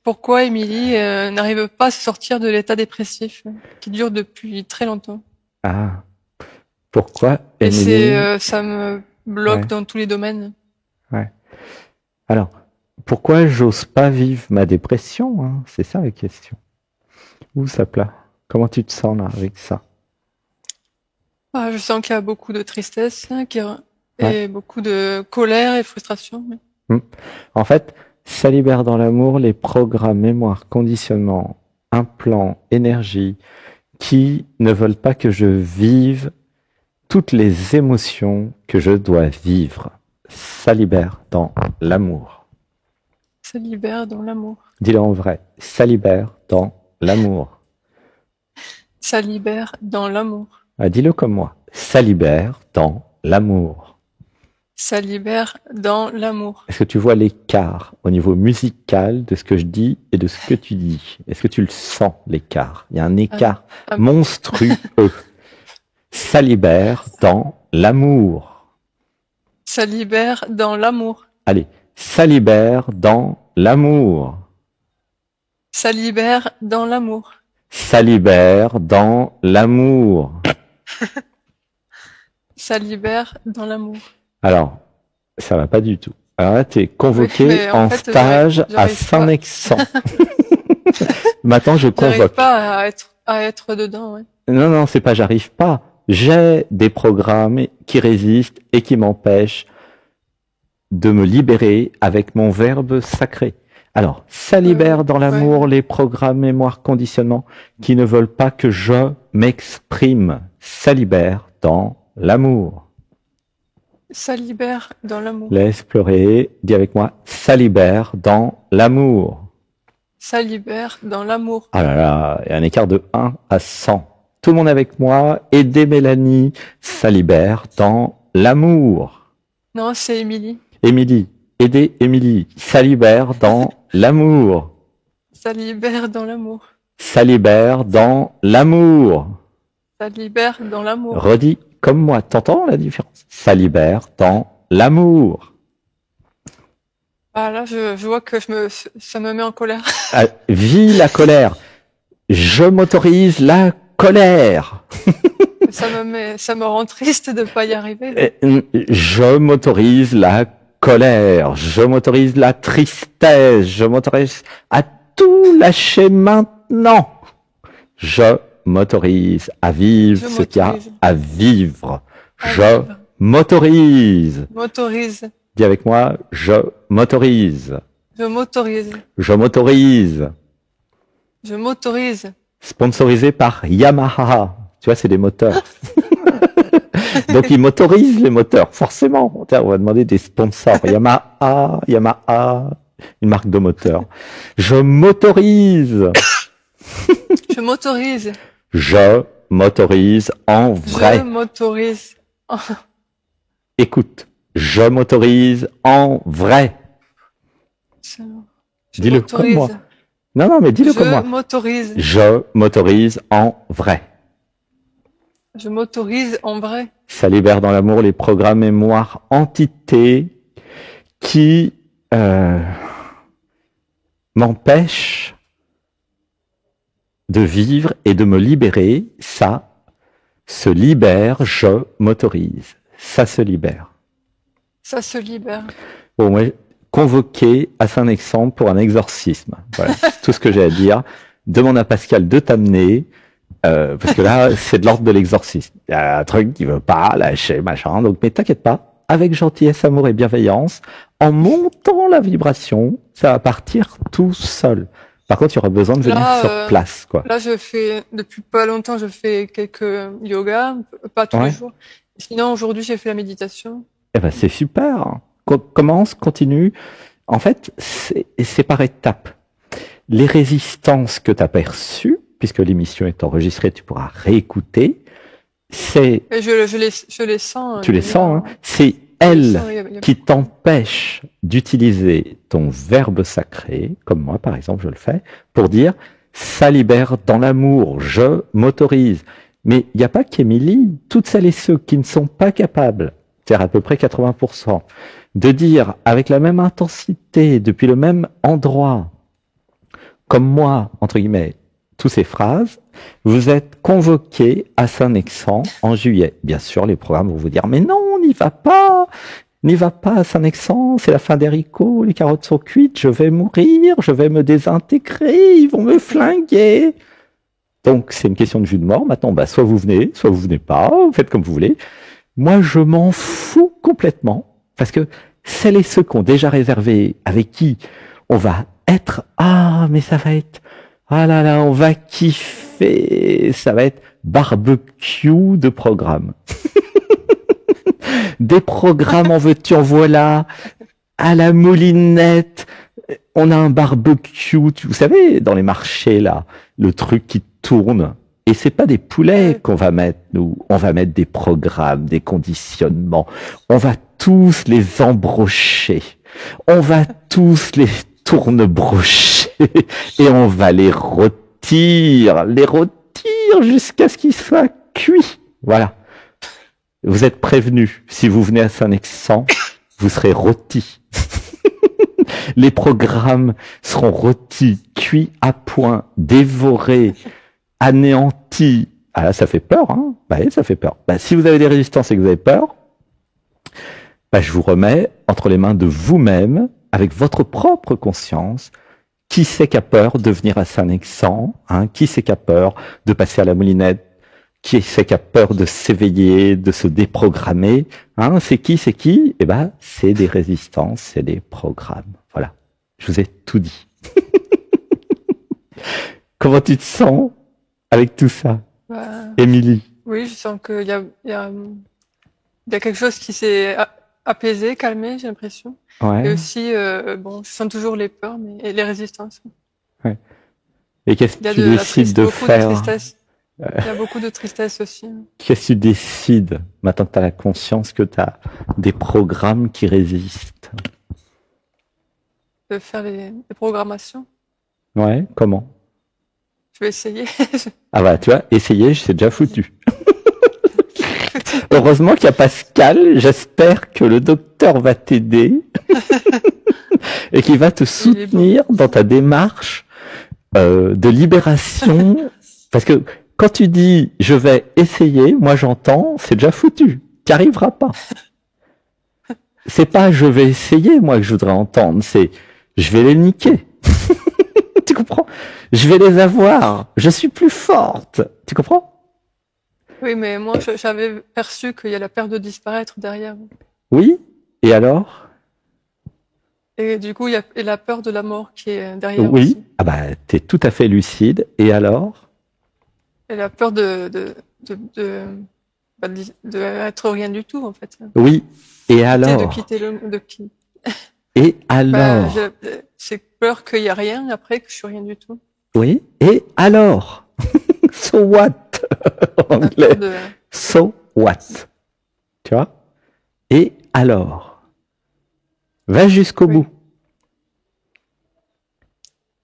pourquoi Émilie n'arrive pas à se sortir de l'état dépressif qui dure depuis très longtemps. Ah, pourquoi, Et Émilie? ça me bloque Ouais, dans tous les domaines. ouais. Alors, pourquoi j'ose pas vivre ma dépression, hein? C'est ça la question. Où ça plat? Comment tu te sens là avec ça? Ah, je sens qu'il y a beaucoup de tristesse Ouais. et beaucoup de colère et frustration. Hmm. En fait, ça libère dans l'amour les programmes, mémoire, conditionnement, implants, énergie, qui ne veulent pas que je vive toutes les émotions que je dois vivre. Ça libère dans l'amour. Ça libère dans l'amour. Dis-le en vrai. Ça libère dans l'amour. Ça libère dans l'amour. Ah, dis-le comme moi. Ça libère dans l'amour. Ça libère dans l'amour. Est-ce que tu vois l'écart au niveau musical de ce que je dis et de ce que tu dis? Est-ce que tu le sens, l'écart? Il y a un écart Ah, monstrueux. Ça libère dans l'amour. ça libère dans l'amour. Allez, ça libère dans l'amour. Ça libère dans l'amour. Ça libère dans l'amour. Ça libère dans l'amour. Alors, ça va pas du tout. Alors là, tu es Oui, convoqué mais en en fait, stage à j'arrive pas. Saint-Nexan. Maintenant, je J'arrive convoque. pas à être dedans, ouais. Non, non, c'est pas j'arrive pas. J'ai des programmes qui résistent et qui m'empêchent de me libérer avec mon verbe sacré. Alors, ça libère dans l'amour les programmes, mémoire, conditionnement qui ne veulent pas que je m'exprime. Ça libère dans l'amour. Ça libère dans l'amour. Laisse pleurer. Dis avec moi. Ça libère dans l'amour. Ça libère dans l'amour. Ah là là, il y a un écart de 1 à 100. Tout le monde avec moi. Aidez Mélanie. Ça libère dans l'amour. Non, c'est Émilie. Émilie. Aidez Émilie. Ça libère dans l'amour. Ça libère dans l'amour. Ça libère dans l'amour. Ça libère dans l'amour. Redis comme moi. T'entends la différence? Ça libère dans l'amour. Ah là, je vois que ça me met en colère. Ah, vis la colère. Je m'autorise la colère. Ça me rend triste de pas y arriver. Je m'autorise la colère. Je m'autorise la tristesse. Je m'autorise à tout lâcher maintenant. Je m'autorise à vivre ce qu'il y a à vivre. Je m'autorise. M'autorise. Dis avec moi, je m'autorise. Je m'autorise. Je m'autorise. Je m'autorise. Sponsorisé par Yamaha. Tu vois, c'est des moteurs. Donc, ils motorisent les moteurs, forcément. On va demander des sponsors. Yamaha, une marque de moteur. Je m'autorise. Je m'autorise. Je m'autorise en vrai. Je m'autorise. Écoute, je m'autorise en vrai. Dis-le comme moi. Non, non, mais dis-le comme moi. Je m'autorise. Je m'autorise en vrai. Je m'autorise en vrai. Ça libère dans l'amour les programmes mémoire entités qui m'empêchent de vivre et de me libérer. Ça se libère, je m'autorise. Ça se libère. Ça se libère. Bon, moi, convoqué à Saint-Nexan pour un exorcisme. Voilà, c'est tout ce que j'ai à dire. Demande à Pascal de t'amener. Parce que là, c'est de l'ordre de l'exorcisme. Il y a un truc qui veut pas lâcher, machin. Donc, mais t'inquiète pas, avec gentillesse, amour et bienveillance, en montant la vibration, ça va partir tout seul. Par contre, il y aura besoin de venir sur place, quoi. Là, depuis pas longtemps, je fais quelques yoga, pas tous les jours. Sinon, aujourd'hui, j'ai fait la méditation. Eh ben, c'est super. Commence, continue. En fait, c'est par étapes. Les résistances que tu as perçues, puisque l'émission est enregistrée, tu pourras réécouter. Je les sens. Tu les sens, hein. C'est elles qui t'empêchent d'utiliser ton verbe sacré, comme moi par exemple je le fais, pour dire ça libère dans l'amour, je m'autorise. Mais il n'y a pas qu'Émilie, toutes celles et ceux qui ne sont pas capables, c'est-à-dire à peu près 80%, de dire avec la même intensité, depuis le même endroit, comme moi, entre guillemets, toutes ces phrases, vous êtes convoqué à Saint-Nexan en juillet. Bien sûr, les programmes vont vous dire, mais non, n'y va pas à Saint-Nexan, c'est la fin des haricots, les carottes sont cuites, je vais mourir, je vais me désintégrer, ils vont me flinguer. Donc, c'est une question de vie de mort. Maintenant, soit vous venez pas, vous faites comme vous voulez. Moi, je m'en fous complètement, parce que celles et ceux qui ont déjà réservé, avec qui on va être, mais ça va être, ah là là, on va kiffer, ça va être barbecue de programmes. Des programmes en veux-tu, en voilà, à la moulinette, on a un barbecue, vous savez, dans les marchés là, le truc qui tourne. Et c'est pas des poulets qu'on va mettre, nous. On va mettre des programmes, des conditionnements. On va tous les embrocher. On va tous les tourne-brocher. Et on va les rôtir jusqu'à ce qu'ils soient cuits. Voilà. Vous êtes prévenus. Si vous venez à Saint-Nexan, vous serez rôtis. Les programmes seront rôtis, cuits à point, dévorés, anéantis. Ah là, ça fait peur, hein. Oui, ça fait peur. Si vous avez des résistances et que vous avez peur, je vous remets entre les mains de vous-même, avec votre propre conscience. Qui c'est qui a peur de venir à Saint-Nexan, hein? Qui c'est qui a peur de passer à la moulinette? Qui c'est qui a peur de s'éveiller, de se déprogrammer, hein? C'est qui? C'est des résistances, c'est des programmes. Voilà. Je vous ai tout dit. Comment tu te sens avec tout ça, Émilie? Oui, je sens qu'il y a quelque chose qui s'est apaisé, calmé, j'ai l'impression. Ouais. Et aussi, je sens toujours les peurs et les résistances. Ouais. Et qu'est-ce que tu décides de faire? Il y a beaucoup de tristesse aussi. Qu'est-ce que tu décides, maintenant que tu as la conscience que tu as des programmes qui résistent? De faire des programmations. Ouais, comment? Je vais essayer. Tu vois, essayer, c'est déjà foutu. Heureusement qu'il y a Pascal, j'espère que le docteur va t'aider et qu'il va te soutenir dans ta démarche de libération. Parce que quand tu dis « je vais essayer », moi j'entends, c'est déjà foutu, tu n'y arriveras pas. C'est pas « je vais essayer », moi que je voudrais entendre, c'est « je vais les niquer ». Tu comprends? Je vais les avoir, je suis plus forte, tu comprends? Oui, mais moi, j'avais perçu qu'il y a la peur de disparaître derrière. Oui, et alors? Et du coup, il y a la peur de la mort qui est derrière Oui, aussi. T'es tout à fait lucide, et alors? Et la peur de être rien du tout, en fait. Oui, et alors? De quitter Et alors? J'ai peur qu'il n'y a rien après, que je suis rien du tout. Oui, et alors? So what? En anglais. So what? Tu vois? Et alors? Va jusqu'au bout.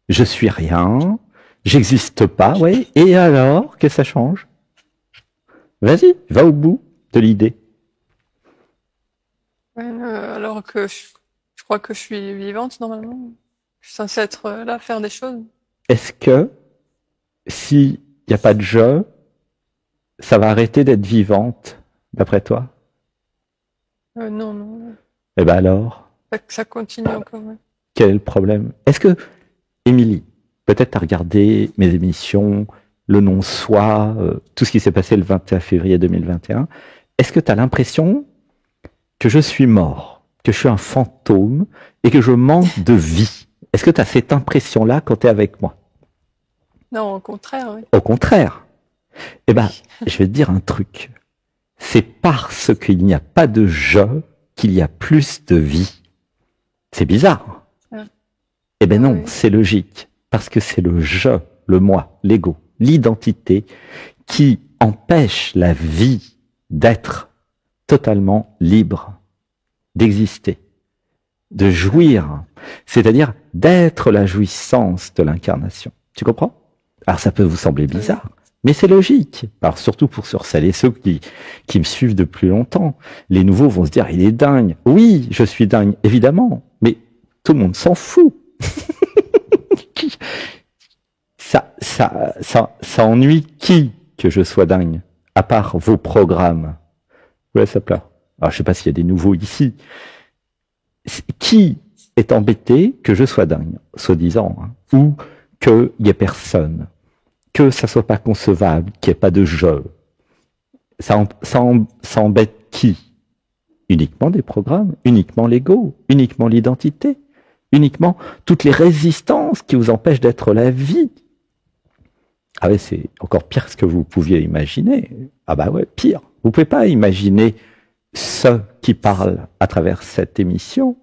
Je suis rien, j'existe pas, oui. Et alors? Qu'est-ce que ça change? Vas-y, va au bout de l'idée. Alors que je crois que je suis vivante normalement. Je suis censée être là, faire des choses. Est-ce que s'il n'y a pas de jeu, ça va arrêter d'être vivante, d'après toi? Non. Eh ben alors? Ça continue encore, ouais. Quel est le problème? Est-ce que, Émilie, peut-être tu as regardé mes émissions, Le Non-Soi, tout ce qui s'est passé le 21 février 2021, est-ce que tu as l'impression que je suis mort, que je suis un fantôme et que je manque de vie? Est-ce que tu as cette impression-là quand tu es avec moi? Non, au contraire, oui. Au contraire. Eh ben, je vais te dire un truc. C'est parce qu'il n'y a pas de jeu qu'il y a plus de vie. C'est bizarre. Eh ben non, c'est logique. Parce que c'est le je, le moi, l'ego, l'identité qui empêche la vie d'être totalement libre, d'exister, de jouir, c'est-à-dire d'être la jouissance de l'incarnation. Tu comprends? Alors ça peut vous sembler bizarre, mais c'est logique. Alors surtout pour celles et ceux qui me suivent depuis longtemps. Les nouveaux vont se dire, il est dingue. Oui, je suis dingue, évidemment, mais tout le monde s'en fout. ça ennuie qui que je sois dingue, à part vos programmes. Ouais, ça plaît. Alors, je sais pas s'il y a des nouveaux ici. Qui est embêté que je sois dingue, soi-disant, hein, ou qu'il y ait personne, que ça soit pas concevable, qu'il n'y ait pas de jeu. Ça embête qui? Uniquement des programmes, uniquement l'ego, uniquement l'identité, uniquement toutes les résistances qui vous empêchent d'être la vie. Ah ouais, c'est encore pire que ce que vous pouviez imaginer. Ah bah ouais, pire. Vous pouvez pas imaginer ceux qui parlent à travers cette émission,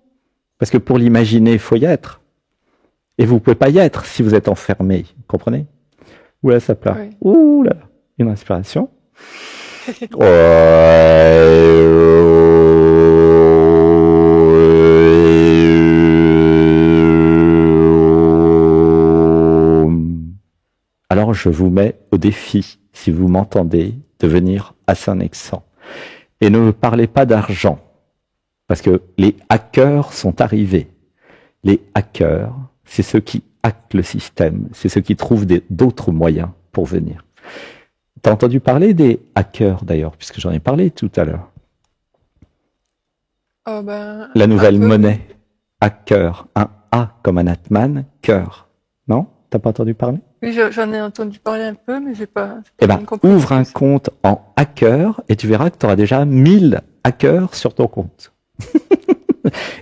parce que pour l'imaginer, il faut y être. Et vous pouvez pas y être si vous êtes enfermé, comprenez? Oula, ça plaît. Oui. Oula, une inspiration. Alors je vous mets au défi, si vous m'entendez, de venir à Saint-Nexan. Et ne me parlez pas d'argent, parce que les hackers sont arrivés. Les hackers, c'est ceux qui hackent le système, c'est ceux qui trouvent d'autres moyens pour venir. T'as entendu parler des hackers d'ailleurs, puisque j'en ai parlé tout à l'heure. Oh ben, la nouvelle monnaie, hacker, un A comme un Atman, cœur. Non? T'as pas entendu parler? Oui, j'en ai entendu parler un peu, mais j'ai pas. Eh ben, ouvre un compte en hacker et tu verras que tu auras déjà 1000 hackers sur ton compte.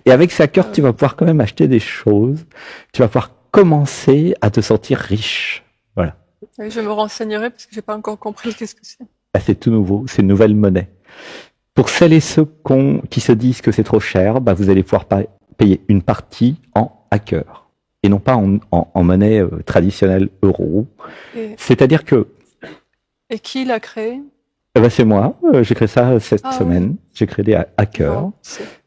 Et avec ces hackers, tu vas pouvoir quand même acheter des choses. Tu vas pouvoir commencer à te sentir riche. Voilà. Oui, je me renseignerai parce que j'ai pas encore compris qu'est-ce que c'est. Ah, c'est tout nouveau, c'est une nouvelle monnaie. Pour celles et ceux qui se disent que c'est trop cher, bah, vous allez pouvoir payer une partie en hacker et non pas en monnaie traditionnelle euro. C'est-à-dire que... Et qui l'a créé? Eh ben, c'est moi, j'ai créé ça cette semaine. Oui. J'ai créé des hackers. Bon,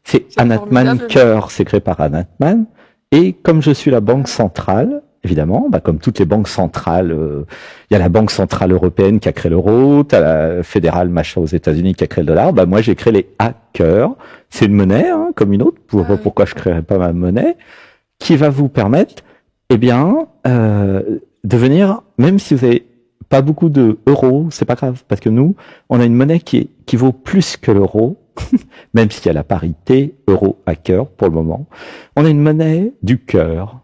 c'est Anatman Cœur, c'est créé par Anatman. Et comme je suis la banque centrale, évidemment, bah, comme toutes les banques centrales, il y a la banque centrale européenne qui a créé l'euro, t'as la fédérale machin aux États-Unis qui a créé le dollar. Bah moi j'ai créé les hackers. C'est une monnaie, hein, comme une autre. Pourquoi je créerais pas ma monnaie, qui va vous permettre, eh bien, de venir, même si vous avez pas beaucoup de euros, c'est pas grave, parce que nous, on a une monnaie qui vaut plus que l'euro, même s'il y a la parité euro-hacker pour le moment. On a une monnaie du cœur,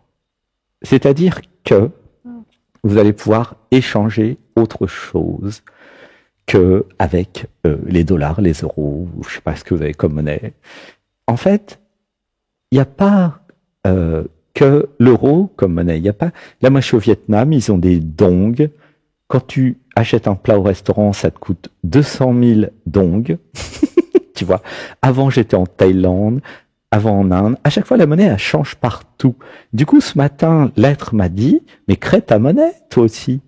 c'est-à-dire que vous allez pouvoir échanger autre chose que avec les dollars, les euros, ou je sais pas ce que vous avez comme monnaie. En fait, il n'y a pas que l'euro comme monnaie. Il y a pas. Là, moi, je suis au Vietnam, ils ont des dongs. Quand tu achètes un plat au restaurant, ça te coûte 200 000 dongs. Tu vois. Avant, j'étais en Thaïlande, avant en Inde. À chaque fois, la monnaie, elle change partout. Du coup, ce matin, l'être m'a dit, mais crée ta monnaie, toi aussi.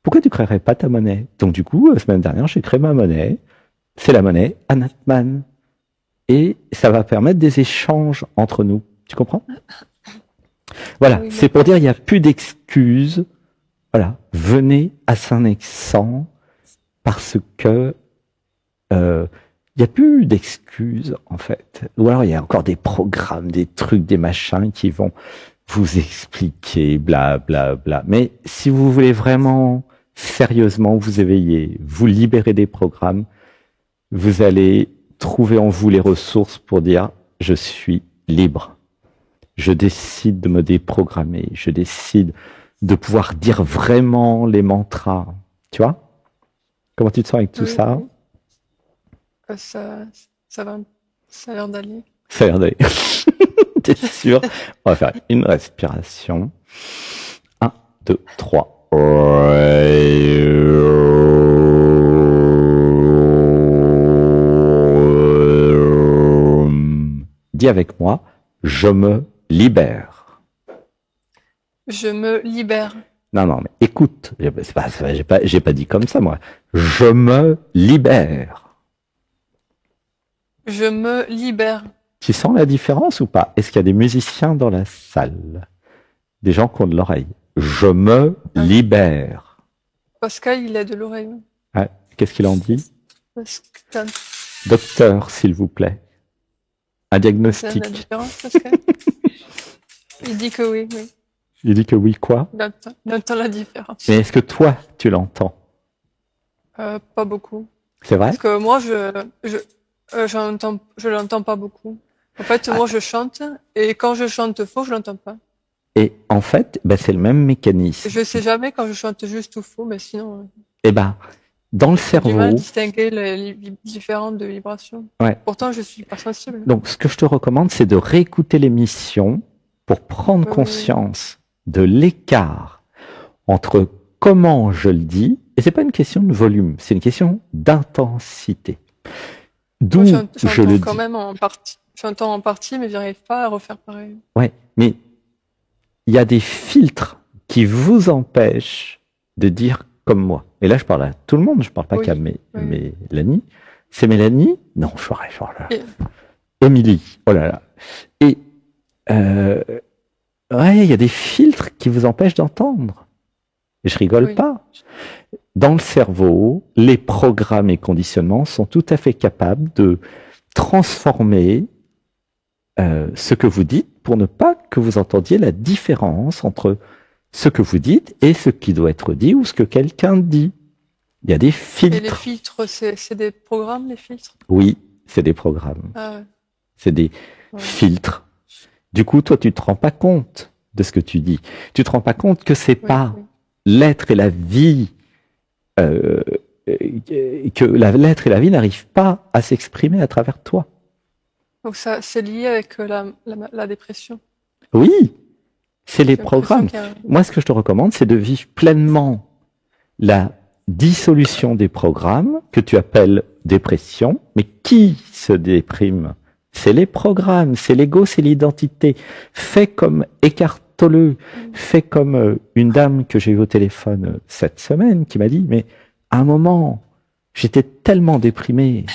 Pourquoi tu créerais pas ta monnaie? Donc, du coup, la semaine dernière, j'ai créé ma monnaie. C'est la monnaie Anatman. Et ça va permettre des échanges entre nous. Tu comprends? Voilà. Oui, c'est pour dire, il n'y a plus d'excuses. Voilà. Venez à Saint-Nexan parce que, il n'y a plus d'excuses, en fait. Ou alors, il y a encore des programmes, des trucs, des machins qui vont vous expliquer, bla, bla, bla. Mais si vous voulez vraiment, sérieusement, vous éveiller, vous libérer des programmes, vous allez trouver en vous les ressources pour dire, je suis libre. Je décide de me déprogrammer. Je décide de pouvoir dire vraiment les mantras. Tu vois? Comment tu te sens avec tout ça? Ça va, ça a l'air d'aller. Ça a l'air d'aller. T'es sûr? On va faire une respiration. 1, 2, 3. Dis avec moi, je me libère. Je me libère. Non, mais écoute, j'ai pas dit comme ça, moi. Je me libère. Je me libère. Tu sens la différence ou pas? Est-ce qu'il y a des musiciens dans la salle? Des gens qui ont de l'oreille. Je me libère. Pascal, il a de l'oreille. Ouais. Qu'est-ce qu'il en dit? Pascal. Docteur, s'il vous plaît. Un diagnostic. La différence, Pascal. Il dit que oui. Il dit que oui, quoi? Il entend la différence. Mais est-ce que toi, tu l'entends? Pas beaucoup. C'est vrai? Parce que moi, je l'entends pas beaucoup. En fait, moi, je chante, et quand je chante faux, je l'entends pas. Et en fait, ben, c'est le même mécanisme. Je sais jamais quand je chante juste ou faux, mais sinon, Et ben, dans le j'ai du mal à cerveau, distinguer les différentes de vibrations. ouais. Pourtant, je suis pas sensible. Donc, ce que je te recommande, c'est de réécouter l'émission pour prendre Oui. conscience de l'écart entre comment je le dis, et c'est pas une question de volume, c'est une question d'intensité. D'où Moi, je le quand dis. même en partie. J'entends en partie, mais j'arrive pas à refaire pareil. Ouais, mais il y a des filtres qui vous empêchent de dire comme moi. Et là, je parle à tout le monde, je parle pas Oui, qu'à oui. Mélanie. C'est Mélanie? Non, je parle là. Et- Émilie, oh là là. Et ouais, il y a des filtres qui vous empêchent d'entendre. Et je rigole Oui. pas. Dans le cerveau, les programmes et conditionnements sont tout à fait capables de transformer ce que vous dites pour ne pas que vous entendiez la différence entre ce que vous dites et ce qui doit être dit ou ce que quelqu'un dit. Il y a des Et les filtres. filtres, c'est des programmes, les filtres? Oui, c'est des programmes. Ah ouais. C'est des Ouais. filtres. Du coup, toi, tu te rends pas compte de ce que tu dis. Tu te rends pas compte que c'est Oui, pas oui. l'être et la vie, que l'être et la vie n'arrivent pas à s'exprimer à travers toi. Donc ça, c'est lié avec la dépression. Oui, c'est les J'ai l'impression programmes. qu'il y a Moi, ce que je te recommande, c'est de vivre pleinement la dissolution des programmes que tu appelles dépression. Mais qui se déprime? C'est les programmes, c'est l'ego, c'est l'identité. Fais comme Eckhart Tolle, fais comme une dame que j'ai eue au téléphone cette semaine qui m'a dit, mais à un moment, j'étais tellement déprimé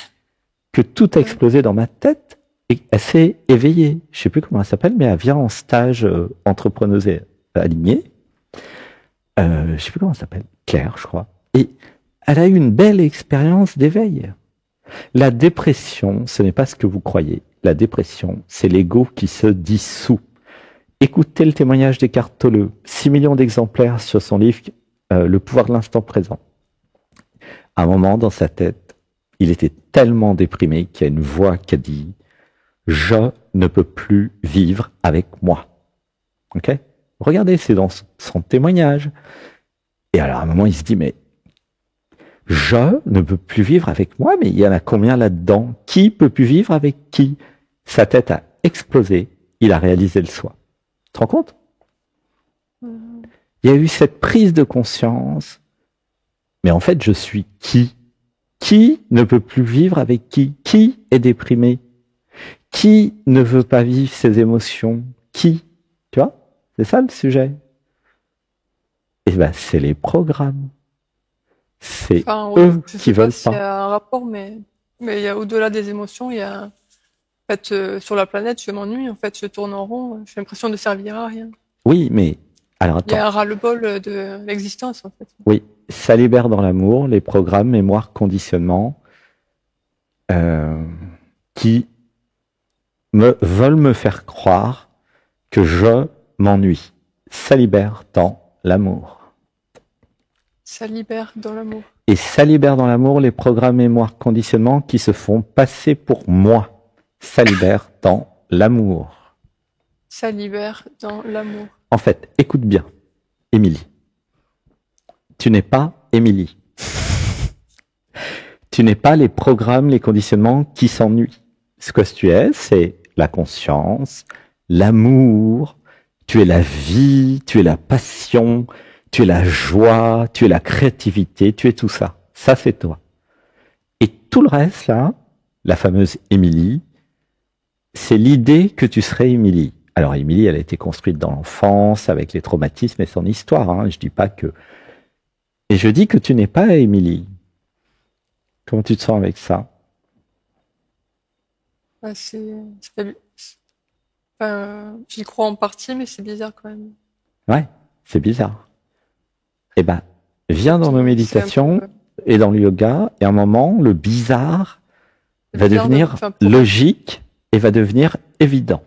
que tout a explosé dans ma tête et elle s'est éveillée. Je sais plus comment elle s'appelle, mais elle vient en stage entrepreneuse alignée. Je sais plus comment elle s'appelle, Claire, je crois. Et elle a eu une belle expérience d'éveil. La dépression, ce n'est pas ce que vous croyez. La dépression, c'est l'ego qui se dissout. Écoutez le témoignage d'Eckhart Tolle, 6 millions d'exemplaires sur son livre Le pouvoir de l'instant présent. À un moment, dans sa tête, il était tellement déprimé qu'il y a une voix qui a dit « Je ne peux plus vivre avec moi ». Ok ? Regardez, c'est dans son témoignage. Et alors, à un moment, il se dit « Mais je ne peux plus vivre avec moi, mais il y en a combien là-dedans? Qui peut plus vivre avec qui ?» Sa tête a explosé, il a réalisé le soi. Tu te rends compte? Il y a eu cette prise de conscience, mais en fait, je suis qui? Qui ne peut plus vivre avec qui? Qui est déprimé? Qui ne veut pas vivre ses émotions? Qui? Tu vois? C'est ça le sujet. Et ben, c'est les programmes. C'est eux je qui sais veulent pas s'il y pas. a un rapport, mais il y a au-delà des émotions, il y a, en fait, sur la planète, je m'ennuie, en fait, je tourne en rond, j'ai l'impression de servir à rien. Oui, mais alors Il y a attends. un ras-le-bol de l'existence, en fait. Oui, ça libère dans l'amour les programmes, mémoire, conditionnement qui veulent me faire croire que je m'ennuie. Ça libère dans l'amour. Ça libère dans l'amour. Et ça libère dans l'amour les programmes, mémoire, conditionnement qui se font passer pour moi. Ça libère dans l'amour. Ça libère dans l'amour. En fait, écoute bien, Émilie. Tu n'es pas Émilie. Tu n'es pas les programmes, les conditionnements qui s'ennuient. Ce que tu es, c'est la conscience, l'amour, tu es la vie, tu es la passion, tu es la joie, tu es la créativité, tu es tout ça. Ça, c'est toi. Et tout le reste, là, la fameuse Émilie, c'est l'idée que tu serais Émilie. Alors, Émilie, elle a été construite dans l'enfance, avec les traumatismes et son histoire. Hein. Je dis pas que... Et je dis que tu n'es pas Émilie. Comment tu te sens avec ça? J'y crois en partie, mais c'est bizarre quand même. Ouais, c'est bizarre. Eh ben, viens dans nos méditations peu... et dans le yoga, et à un moment, le bizarre va devenir logique et va devenir évident.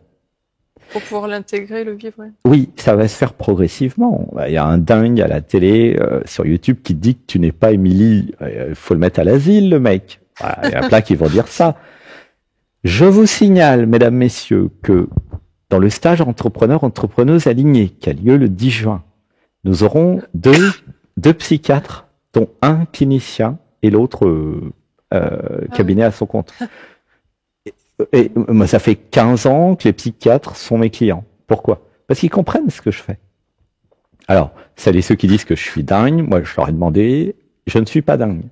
Pour pouvoir l'intégrer, le vivre. Ouais. Oui, ça va se faire progressivement. Il y a un dingue à la télé, sur YouTube, qui dit que tu n'es pas Émilie. Il faut le mettre à l'asile, le mec. Voilà, il y a plein qui vont dire ça. Je vous signale, mesdames, messieurs, que dans le stage entrepreneurs-entrepreneuses alignés, qui a lieu le 10 juin, nous aurons deux psychiatres, dont un clinicien et l'autre cabinet à son compte. Et moi, ça fait 15 ans que les psychiatres sont mes clients. Pourquoi? Parce qu'ils comprennent ce que je fais. Alors, celles et ceux qui disent que je suis dingue, moi, je leur ai demandé, je ne suis pas dingue.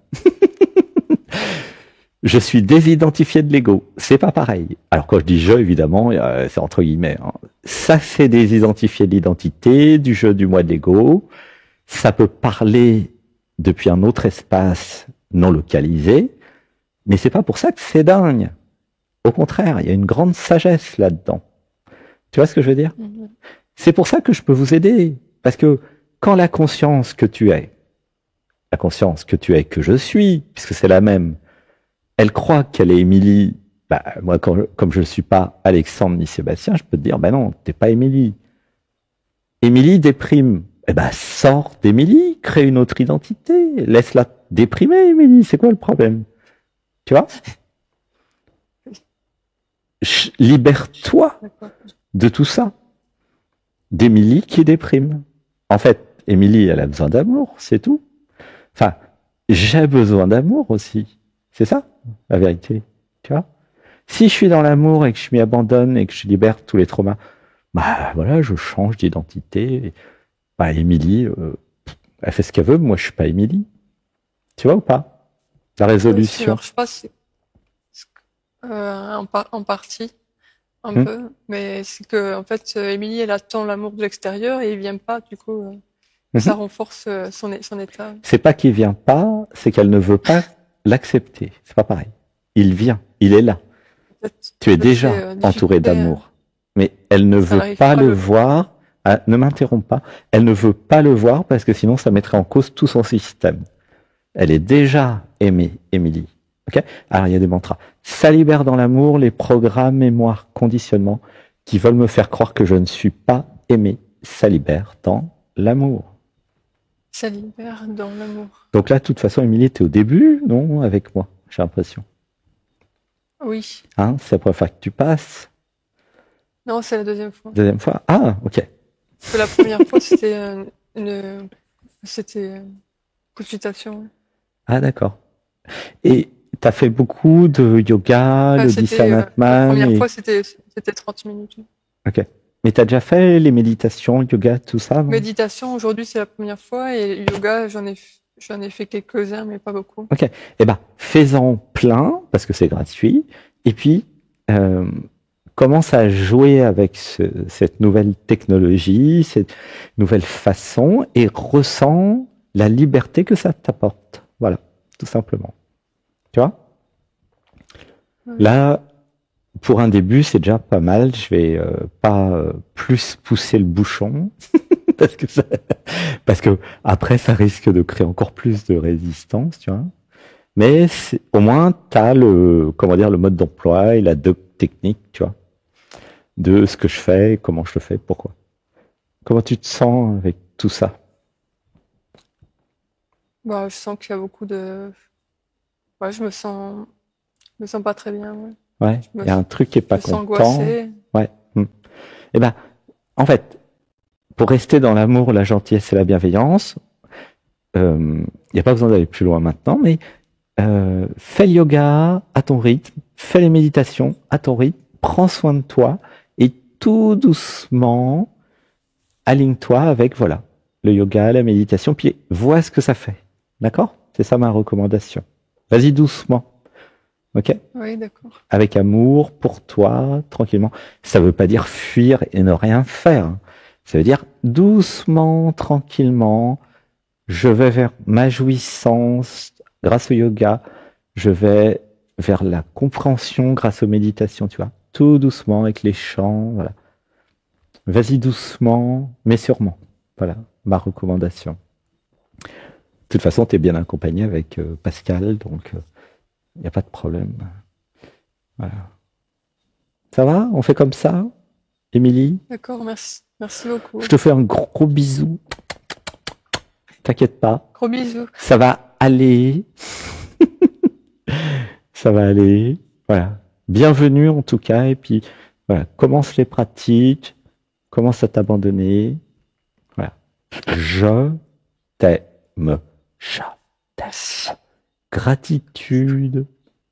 Je suis désidentifié de l'ego. C'est pas pareil. Alors, quand je dis je, évidemment, c'est entre guillemets. Hein. Ça, c'est désidentifié de l'identité, du jeu du moi de l'ego. Ça peut parler depuis un autre espace non localisé, mais c'est pas pour ça que c'est dingue. Au contraire, il y a une grande sagesse là-dedans. Tu vois ce que je veux dire? C'est pour ça que je peux vous aider. Parce que quand la conscience que tu es, que je suis, puisque c'est la même, elle croit qu'elle est Émilie, bah, moi, comme je ne suis pas Alexandre ni Sébastien, je peux te dire, bah non, t'es pas Émilie. Émilie déprime. Eh ben, sors d'Émilie, crée une autre identité, laisse-la déprimer, Émilie, c'est quoi le problème? Tu vois? Libère-toi de tout ça. D'Émilie qui déprime. En fait, Émilie, elle a besoin d'amour, c'est tout. Enfin, j'ai besoin d'amour aussi. C'est ça, la vérité. Tu vois? Si je suis dans l'amour et que je m'y abandonne et que je libère tous les traumas, bah voilà, je change d'identité. Bah, Émilie, elle fait ce qu'elle veut, moi je suis pas Émilie. Tu vois ou pas? La résolution. Je pense en partie, un peu, mais c'est que en fait, Émilie, elle attend l'amour de l'extérieur et il vient pas, du coup, ça renforce son état. C'est pas qu'il vient pas, c'est qu'elle ne veut pas l'accepter. C'est pas pareil. Il vient, il est là. Tu es déjà entouré d'amour, mais elle ne veut pas le voir. Ah, ne m'interromps pas. Elle ne veut pas le voir parce que sinon ça mettrait en cause tout son système. Elle est déjà aimée, Émilie. Ok? Alors il y a des mantras. Ça libère dans l'amour les programmes, mémoires, conditionnements qui veulent me faire croire que je ne suis pas aimé. Ça libère dans l'amour. Ça libère dans l'amour. Donc là, de toute façon, Émilie, t'es au début, non? Avec moi, j'ai l'impression. Oui. Hein? C'est la première fois que tu passes? Non, c'est la deuxième fois. Deuxième fois? Ah, ok. Parce que la première fois, c'était consultation. Ah, d'accord. Et tu as fait beaucoup de yoga, le Dissanatman. La première fois, c'était 30 minutes. Ok. Mais tu as déjà fait les méditations, le yoga, tout ça? Non? Méditation, aujourd'hui, c'est la première fois. Et yoga, j'en ai fait quelques-uns, mais pas beaucoup. Ok. Eh ben, fais-en plein, parce que c'est gratuit. Et puis, commence à jouer avec cette nouvelle technologie, cette nouvelle façon, et ressens la liberté que ça t'apporte. Voilà, tout simplement. Tu vois? Oui. Là, pour un début, c'est déjà pas mal. Je vais pas plus pousser le bouchon parce que après, ça risque de créer encore plus de résistance, tu vois. Mais au moins, t'as le mode d'emploi et la doc technique, tu vois, de ce que je fais, comment je le fais, pourquoi. Comment tu te sens avec tout ça? Bah, je sens qu'il y a beaucoup de... Ouais, je me sens pas très bien. Ouais, il y a un truc qui est pas content. Angoissée. Ouais. Eh ben, en fait, pour rester dans l'amour, la gentillesse et la bienveillance, il n'y a pas besoin d'aller plus loin maintenant, mais fais le yoga à ton rythme, fais les méditations à ton rythme, prends soin de toi et tout doucement, aligne-toi avec, voilà, le yoga, la méditation, puis vois ce que ça fait. D'accord? C'est ça ma recommandation. Vas-y doucement. Ok? Oui, d'accord. Avec amour, pour toi, tranquillement. Ça veut pas dire fuir et ne rien faire. Ça veut dire doucement, tranquillement, je vais vers ma jouissance grâce au yoga, je vais vers la compréhension grâce aux méditations, tu vois. Tout doucement avec les chants, voilà. Vas-y doucement, mais sûrement. Voilà, ma recommandation. De toute façon, tu es bien accompagné avec Pascal, donc il n'y a pas de problème. Voilà. Ça va? On fait comme ça? Émilie. D'accord, merci. Merci beaucoup. Je te fais un gros bisou. T'inquiète pas. Gros bisous. Ça va aller. Ça va aller. Voilà. Bienvenue en tout cas. Et puis, voilà. Commence les pratiques. Commence à t'abandonner. Voilà. Je t'aime. Je t'aime. Gratitude.